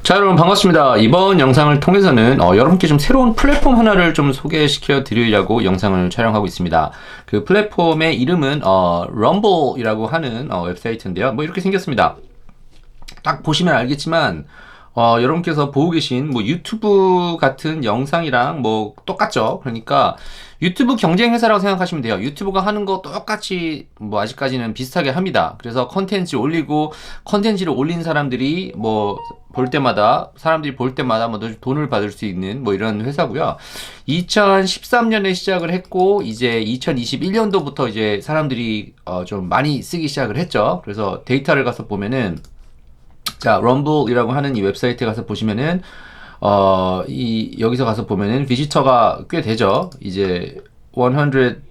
자, 여러분 반갑습니다. 이번 영상을 통해서는 여러분께 좀 새로운 플랫폼 하나를 좀 소개시켜 드리려고 영상을 촬영하고 있습니다. 그 플랫폼의 이름은 럼블이라고 하는 웹사이트인데요. 뭐 이렇게 생겼습니다. 딱 보시면 알겠지만 여러분께서 보고 계신 뭐 유튜브 같은 영상이랑 뭐 똑같죠. 그러니까 유튜브 경쟁 회사라고 생각하시면 돼요. 유튜브가 하는 거 똑같이 뭐 아직까지는 비슷하게 합니다. 그래서 컨텐츠 올리고 컨텐츠를 올린 사람들이 뭐 볼 때마다 사람들이 볼 때마다 뭐 돈을 받을 수 있는 뭐 이런 회사고요. 2013년에 시작을 했고 이제 2021년도부터 이제 사람들이 좀 많이 쓰기 시작을 했죠. 그래서 데이터를 가서 보면은 자, 럼블이라고 하는 이 웹사이트에 가서 보시면은 여기서 가서 보면은 비지터가 꽤 되죠. 이제 100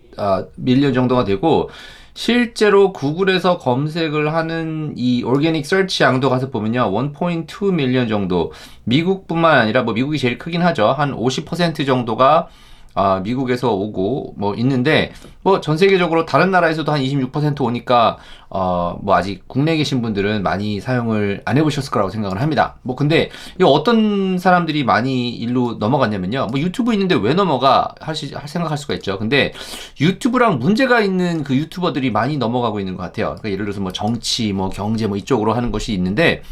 밀리언 정도가 되고 실제로 구글에서 검색을 하는 이 오르게닉 서치 양도 가서 보면요. 1.2 밀리언 정도. 미국뿐만 아니라 뭐 미국이 제일 크긴 하죠. 한 50% 정도가 미국에서 오고 뭐 있는데 뭐 전 세계적으로 다른 나라에서도 한 26% 오니까 뭐 아직 국내에 계신 분들은 많이 사용을 안 해보셨을 거라고 생각을 합니다. 뭐 근데 이 어떤 사람들이 많이 일로 넘어갔냐면요. 뭐 유튜브 있는데 왜 넘어가 생각할 수가 있죠. 근데 유튜브랑 문제가 있는 그 유튜버들이 많이 넘어가고 있는 것 같아요. 그러니까 예를 들어서 뭐 정치, 뭐 경제 뭐 이쪽으로 하는 것이 있는데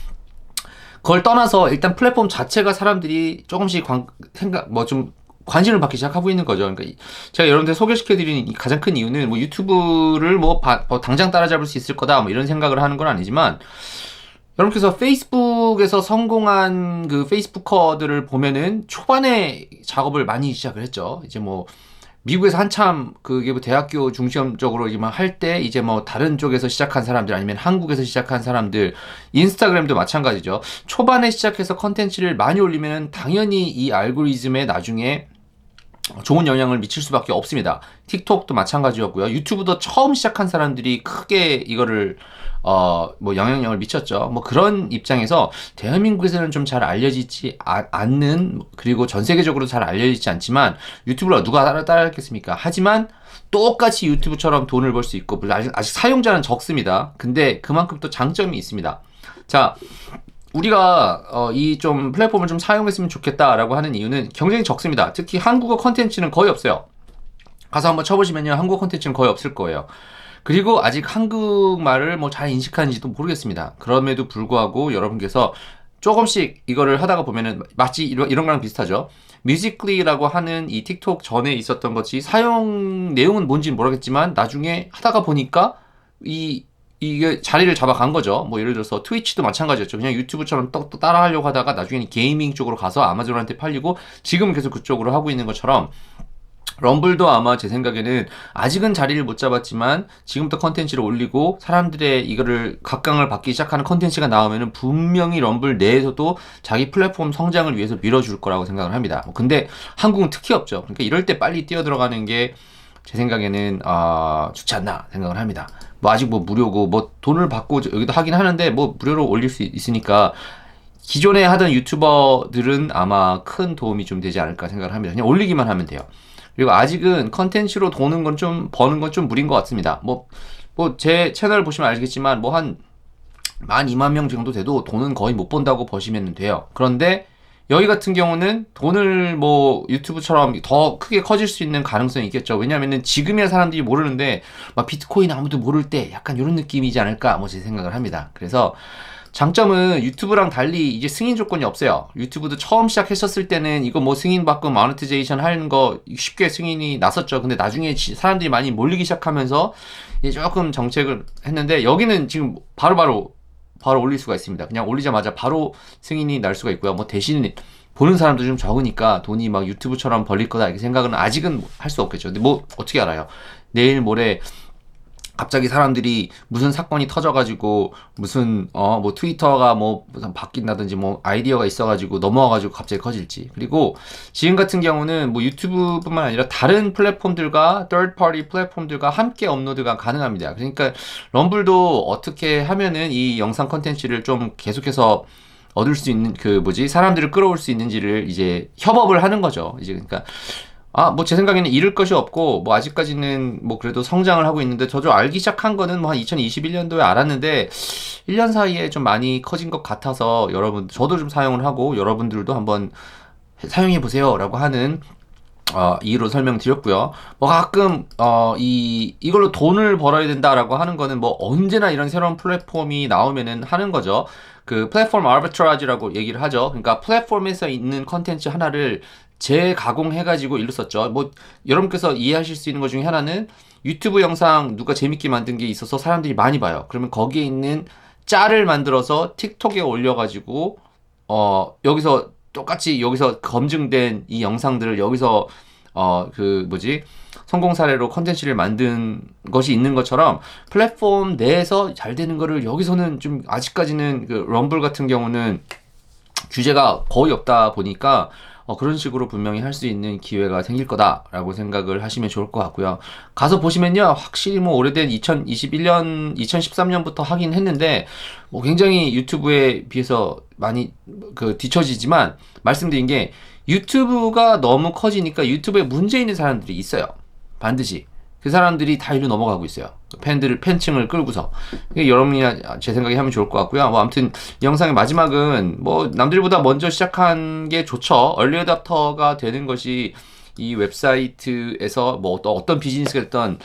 그걸 떠나서 일단 플랫폼 자체가 사람들이 조금씩 관심을 받기 시작하고 있는 거죠. 그러니까 제가 여러분들 소개시켜드리는 가장 큰 이유는 뭐 유튜브를 뭐 당장 따라잡을 수 있을 거다 뭐 이런 생각을 하는 건 아니지만 여러분께서 페이스북에서 성공한 그 페이스북커들을 보면은 초반에 작업을 많이 시작을 했죠. 이제 뭐 미국에서 한참 그게 뭐 대학교 중점적으로 할 때 이제 뭐 다른 쪽에서 시작한 사람들 아니면 한국에서 시작한 사람들 인스타그램도 마찬가지죠. 초반에 시작해서 컨텐츠를 많이 올리면 당연히 이 알고리즘에 나중에 좋은 영향을 미칠 수밖에 없습니다. 틱톡도 마찬가지였고요. 유튜브도 처음 시작한 사람들이 크게 이거를 뭐 영향력을 미쳤죠. 뭐 그런 입장에서 대한민국에서는 좀 잘 알려지지 않는 그리고 전 세계적으로 잘 알려지지 않지만 유튜브를 누가 따라하겠습니까? 하지만 똑같이 유튜브처럼 돈을 벌 수 있고 아직 사용자는 적습니다. 근데 그만큼 또 장점이 있습니다. 자, 우리가 이 좀 플랫폼을 좀 사용했으면 좋겠다라고 하는 이유는 경쟁이 적습니다. 특히 한국어 컨텐츠는 거의 없어요. 가서 한번 쳐보시면요, 한국어 컨텐츠는 거의 없을 거예요. 그리고 아직 한국말을 뭐 잘 인식하는지도 모르겠습니다. 그럼에도 불구하고 여러분께서 조금씩 이거를 하다가 보면은 마치 이런 거랑 비슷하죠. 뮤직리라고 하는 이 틱톡 전에 있었던 것이 사용 내용은 뭔지는 모르겠지만 나중에 하다가 보니까 이게 자리를 잡아간 거죠. 뭐 예를 들어서 트위치도 마찬가지였죠. 그냥 유튜브처럼 또 따라 하려고 하다가 나중에는 게이밍 쪽으로 가서 아마존한테 팔리고 지금은 계속 그쪽으로 하고 있는 것처럼 럼블도 아마 제 생각에는 아직은 자리를 못 잡았지만 지금부터 컨텐츠를 올리고 사람들의 이거를 각광을 받기 시작하는 컨텐츠가 나오면은 분명히 럼블 내에서도 자기 플랫폼 성장을 위해서 밀어줄 거라고 생각을 합니다. 근데 한국은 특히 없죠. 그러니까 이럴 때 빨리 뛰어들어가는 게 제 생각에는 좋지 않나 생각을 합니다. 뭐 아직 뭐 무료고 뭐 돈을 받고 여기도 하긴 하는데 뭐 무료로 올릴 수 있으니까 기존에 하던 유튜버들은 아마 큰 도움이 좀 되지 않을까 생각을 합니다. 그냥 올리기만 하면 돼요. 그리고 아직은 컨텐츠로 버는 건 좀 무리인 것 같습니다. 뭐 제 채널 보시면 알겠지만 뭐 한 12,000,000 명 정도 돼도 돈은 거의 못 번다고 보시면 돼요. 그런데 여기 같은 경우는 돈을 뭐 유튜브처럼 더 크게 커질 수 있는 가능성이 있겠죠. 왜냐면은 지금이야 사람들이 모르는데 막 비트코인 아무도 모를 때 약간 이런 느낌이지 않을까 뭐 제 생각을 합니다. 그래서 장점은 유튜브랑 달리 이제 승인 조건이 없어요. 유튜브도 처음 시작했었을 때는 이거 뭐 승인 받고 모네티제이션 하는 거 쉽게 승인이 났었죠. 근데 나중에 사람들이 많이 몰리기 시작하면서 이제 조금 정책을 했는데 여기는 지금 바로 올릴 수가 있습니다. 그냥 올리자마자 바로 승인이 날 수가 있고요. 뭐 대신 보는 사람도 좀 적으니까 돈이 막 유튜브처럼 벌릴 거다 이렇게 생각은 아직은 할 수 없겠죠. 근데 뭐 어떻게 알아요? 내일 모레 갑자기 사람들이 무슨 사건이 터져가지고 무슨 뭐 트위터가 뭐 바뀐다든지 뭐 아이디어가 있어가지고 넘어와가지고 갑자기 커질지. 그리고 지금 같은 경우는 뭐 유튜브뿐만 아니라 다른 플랫폼들과 third party 플랫폼들과 함께 업로드가 가능합니다. 그러니까 럼블도 어떻게 하면은 이 영상 컨텐츠를 좀 계속해서 얻을 수 있는 사람들을 끌어올 수 있는지를 이제 협업을 하는 거죠. 이제 그러니까 뭐 제 생각에는 잃을 것이 없고, 뭐 아직까지는 뭐 그래도 성장을 하고 있는데, 저도 알기 시작한 거는 뭐 한 2021년도에 알았는데, 1년 사이에 좀 많이 커진 것 같아서 저도 좀 사용을 하고, 여러분들도 한번 사용해 보세요라고 하는 이유로 설명드렸고요. 뭐 가끔 이걸로 돈을 벌어야 된다라고 하는 거는 뭐 언제나 이런 새로운 플랫폼이 나오면은 하는 거죠. 그 플랫폼 아르비트라지라고 얘기를 하죠. 그러니까 플랫폼에서 있는 컨텐츠 하나를 재가공해가지고 일로 썼죠. 뭐 여러분께서 이해하실 수 있는 것 중에 하나는 유튜브 영상 누가 재밌게 만든 게 있어서 사람들이 많이 봐요. 그러면 거기에 있는 짤을 만들어서 틱톡에 올려가지고 여기서 똑같이 여기서 검증된 이 영상들을 여기서 그 뭐지 성공 사례로 컨텐츠를 만든 것이 있는 것처럼 플랫폼 내에서 잘 되는 거를 여기서는 좀 아직까지는 그 럼블 같은 경우는 규제가 거의 없다 보니까 그런 식으로 분명히 할 수 있는 기회가 생길 거다라고 생각을 하시면 좋을 것 같고요. 가서 보시면요, 확실히 뭐 오래된 2021년, 2013년부터 하긴 했는데 뭐 굉장히 유튜브에 비해서 많이 그 뒤처지지만 말씀드린 게 유튜브가 너무 커지니까 유튜브에 문제 있는 사람들이 있어요. 반드시. 그 사람들이 다 일로 넘어가고 있어요. 팬층을 끌고서. 여러분이 제 생각에 하면 좋을 것 같고요. 뭐 아무튼 영상의 마지막은 뭐 남들보다 먼저 시작한 게 좋죠. 얼리 어답터가 되는 것이 이 웹사이트에서 뭐 어떤 비즈니스가 됐던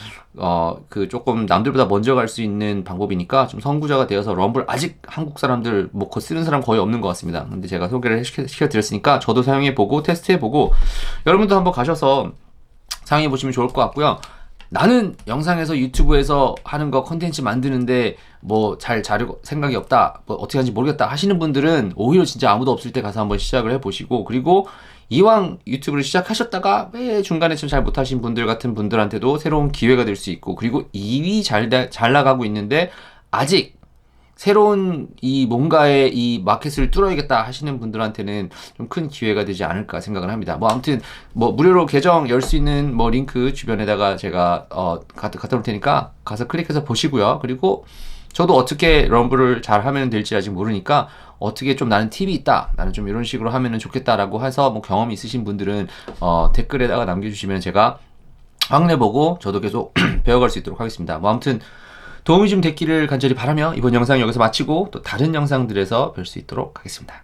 그 조금 남들보다 먼저 갈 수 있는 방법이니까 좀 선구자가 되어서 럼블 아직 한국 사람들 뭐 쓰는 사람 거의 없는 것 같습니다. 근데 제가 소개를 시켜드렸으니까 저도 사용해보고 테스트해보고 여러분도 한번 가셔서 사용해보시면 좋을 것 같고요. 나는 영상에서 유튜브에서 하는 거 컨텐츠 만드는데 뭐 잘 자료 생각이 없다, 뭐 어떻게 하는지 모르겠다 하시는 분들은 오히려 진짜 아무도 없을 때 가서 한번 시작을 해보시고, 그리고 이왕 유튜브를 시작하셨다가 왜 중간에 좀 잘 못하신 분들 같은 분들한테도 새로운 기회가 될 수 있고, 그리고 이미 잘 나가고 있는데 아직 새로운 이 뭔가의 이 마켓을 뚫어야겠다 하시는 분들한테는 좀 큰 기회가 되지 않을까 생각을 합니다. 뭐 아무튼 뭐 무료로 계정 열 수 있는 뭐 링크 주변에다가 제가 갖다 놓을 테니까 가서 클릭해서 보시고요. 그리고 저도 어떻게 럼블을 잘 하면 될지 아직 모르니까 어떻게 좀 나는 팁이 있다, 나는 좀 이런 식으로 하면은 좋겠다라고 해서 뭐 경험이 있으신 분들은 댓글에다가 남겨주시면 제가 확인해보고 저도 계속 배워갈 수 있도록 하겠습니다. 뭐 아무튼 도움이 좀 됐기를 간절히 바라며 이번 영상 여기서 마치고 또 다른 영상들에서 뵐 수 있도록 하겠습니다.